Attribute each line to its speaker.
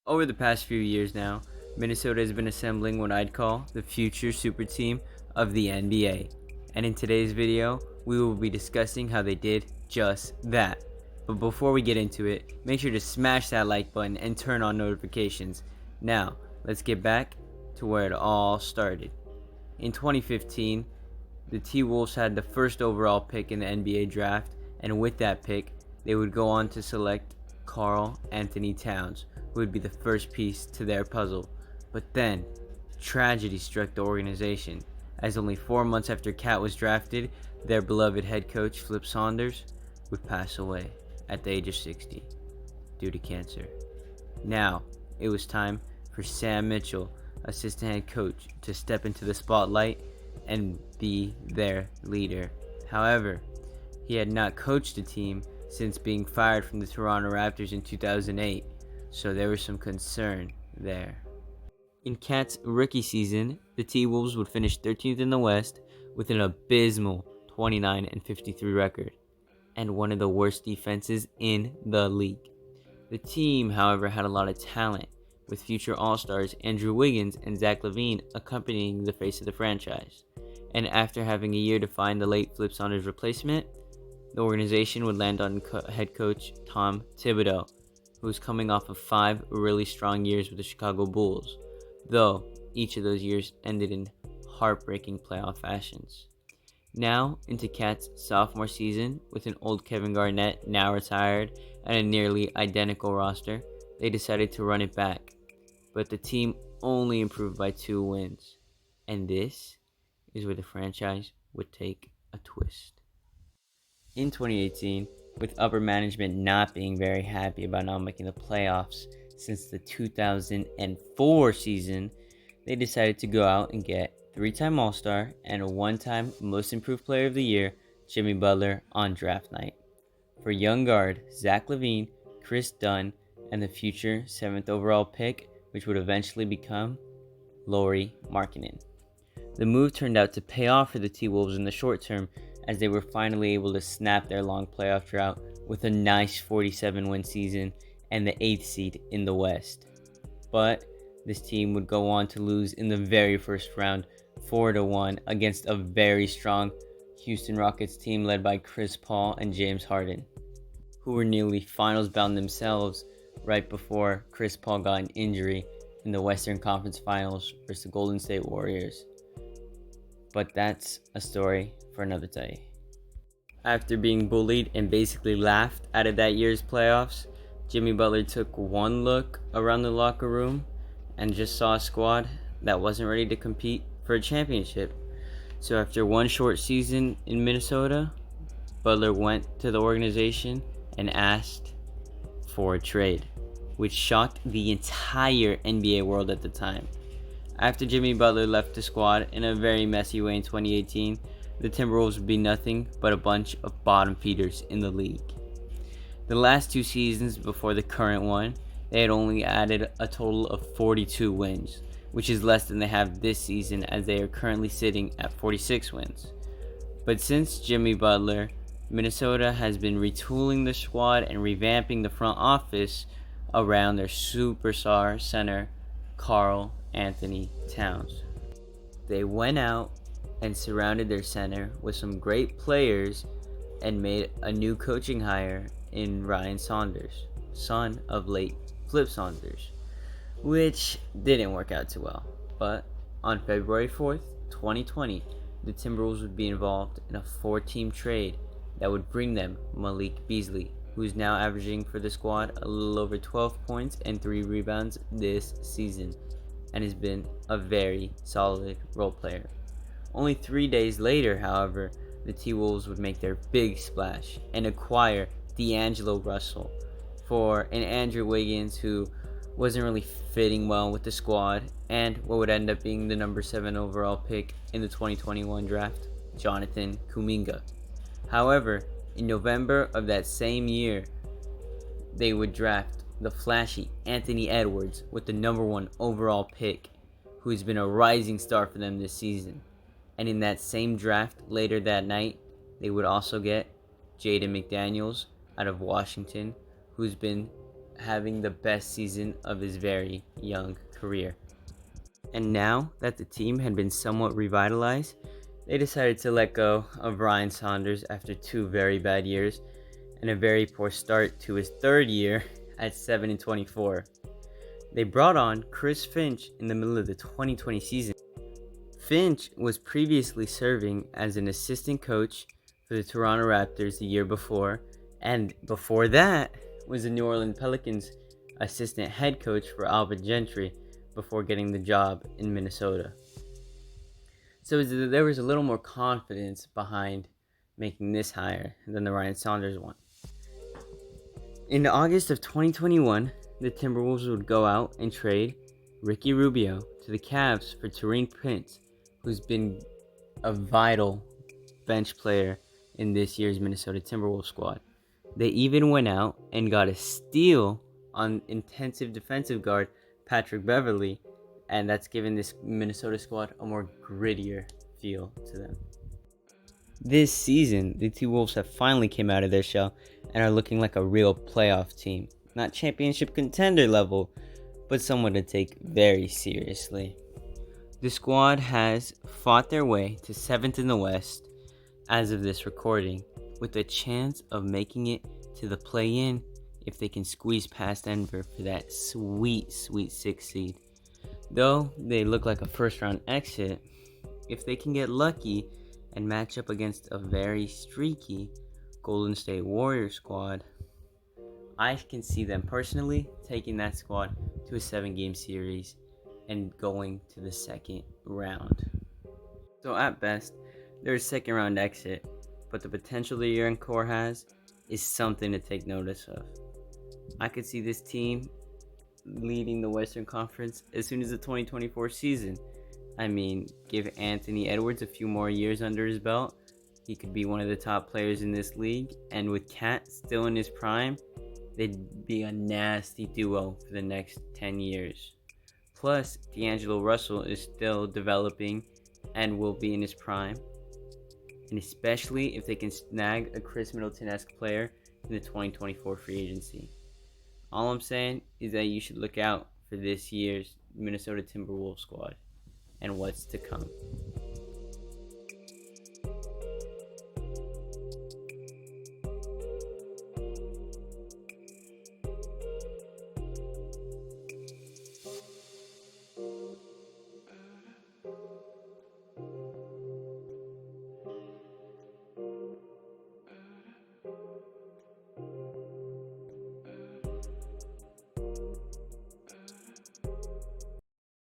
Speaker 1: Over the past few years now, Minnesota has been assembling what I'd call the future super team of the NBA. And in today's video, we will be discussing how they did just that. But before we get into it, make sure to smash that like button and turn on notifications. Now, let's get back to where it all started. In 2015, the T-Wolves had the first overall pick in the NBA draft, and with that pick, they would go on to select Karl Anthony Towns, who would be the first piece to their puzzle. But then, tragedy struck the organization, as only 4 months after Cat was drafted, their beloved head coach Flip Saunders would pass away at the age of 60 due to cancer. Now, it was time for Sam Mitchell, assistant head coach, to step into the spotlight and be their leader. However, he had not coached the team since being fired from the Toronto Raptors in 2008, so there was some concern there. In Cat's rookie season, the T-Wolves would finish 13th in the West with an abysmal 29-53 record and one of the worst defenses in the league. The team, however, had a lot of talent, with future All-Stars Andrew Wiggins and Zach LaVine accompanying the face of the franchise. And after having a year to find the late Flip Saunders replacement, the organization would land on head coach Tom Thibodeau, who was coming off of 5 really strong years with the Chicago Bulls, though each of those years ended in heartbreaking playoff fashions. Now into Cat's sophomore season, with an old Kevin Garnett now retired and a nearly identical roster, they decided to run it back. But the team only improved by 2 wins. And this is where the franchise would take a twist. In 2018, with upper management not being very happy about not making the playoffs since the 2004 season, they decided to go out and get 3-time All-Star and a 1-time Most Improved Player of the Year, Jimmy Butler, on draft night. For young guard Zach LaVine, Chris Dunn, and the future 7th overall pick, which would eventually become Lauri Markkanen. The move turned out to pay off for the T-Wolves in the short term, as they were finally able to snap their long playoff drought with a nice 47-win season and the 8th seed in the West. But this team would go on to lose in the very first round 4-1 against a very strong Houston Rockets team led by Chris Paul and James Harden, who were nearly finals bound themselves right before Chris Paul got an injury in the Western Conference Finals versus the Golden State Warriors. But that's a story for another day. After being bullied and basically laughed out of that year's playoffs, Jimmy Butler took one look around the locker room and just saw a squad that wasn't ready to compete for a championship. So after one short season in Minnesota, Butler went to the organization and asked for a trade, which shocked the entire NBA world at the time. After Jimmy Butler left the squad in a very messy way in 2018, the Timberwolves would be nothing but a bunch of bottom feeders in the league. The last 2 seasons before the current one, they had only added a total of 42 wins, which is less than they have this season, as they are currently sitting at 46 wins. But since Jimmy Butler, Minnesota has been retooling the squad and revamping the front office around their superstar center, Karl Anthony Towns. They went out and surrounded their center with some great players and made a new coaching hire in Ryan Saunders, son of late Flip Saunders, which didn't work out too well. But on February 4th, 2020, the Timberwolves would be involved in a 4-team trade that would bring them Malik Beasley, who's now averaging for the squad a little over 12 points and 3 rebounds this season, and has been a very solid role player. Only 3 days later, however, the T-Wolves would make their big splash and acquire D'Angelo Russell for an Andrew Wiggins who wasn't really fitting well with the squad, and what would end up being the number 7 overall pick in the 2021 draft, Jonathan Kuminga. However, in November of that same year, they would draft the flashy Anthony Edwards with the number 1 overall pick, who has been a rising star for them this season. And in that same draft later that night, they would also get Jaden McDaniels out of Washington, who's been having the best season of his very young career. And now that the team had been somewhat revitalized, they decided to let go of Ryan Saunders after 2 very bad years and a very poor start to his third year at 7-24. They brought on Chris Finch in the middle of the 2020 season. Finch was previously serving as an assistant coach for the Toronto Raptors the year before, and before that was the New Orleans Pelicans assistant head coach for Alvin Gentry before getting the job in Minnesota. So there was a little more confidence behind making this hire than the Ryan Saunders one. In August of 2021, the Timberwolves would go out and trade Ricky Rubio to the Cavs for Taurean Prince, who's been a vital bench player in this year's Minnesota Timberwolves squad. They even went out and got a steal on intensive defensive guard Patrick Beverley, and that's given this Minnesota squad a more grittier feel to them. This season, the T-Wolves have finally came out of their shell and are looking like a real playoff team. Not championship contender level, but someone to take very seriously. The squad has fought their way to 7th in the West as of this recording, with a chance of making it to the play-in if they can squeeze past Denver for that sweet 6th seed. Though they look like a first-round exit, if they can get lucky and match up against a very streaky Golden State Warriors squad, I can see them personally taking that squad to a 7-game series and going to the second round. So at best, they're a second round exit, but the potential the young core has is something to take notice of. I could see this team leading the Western Conference as soon as the 2024 season. I mean, give Anthony Edwards a few more years under his belt, he could be one of the top players in this league, and with Cat still in his prime, they'd be a nasty duo for the next 10 years. Plus, D'Angelo Russell is still developing and will be in his prime, and especially if they can snag a Chris Middleton-esque player in the 2024 free agency. All I'm saying is that you should look out for this year's Minnesota Timberwolves squad and what's to come.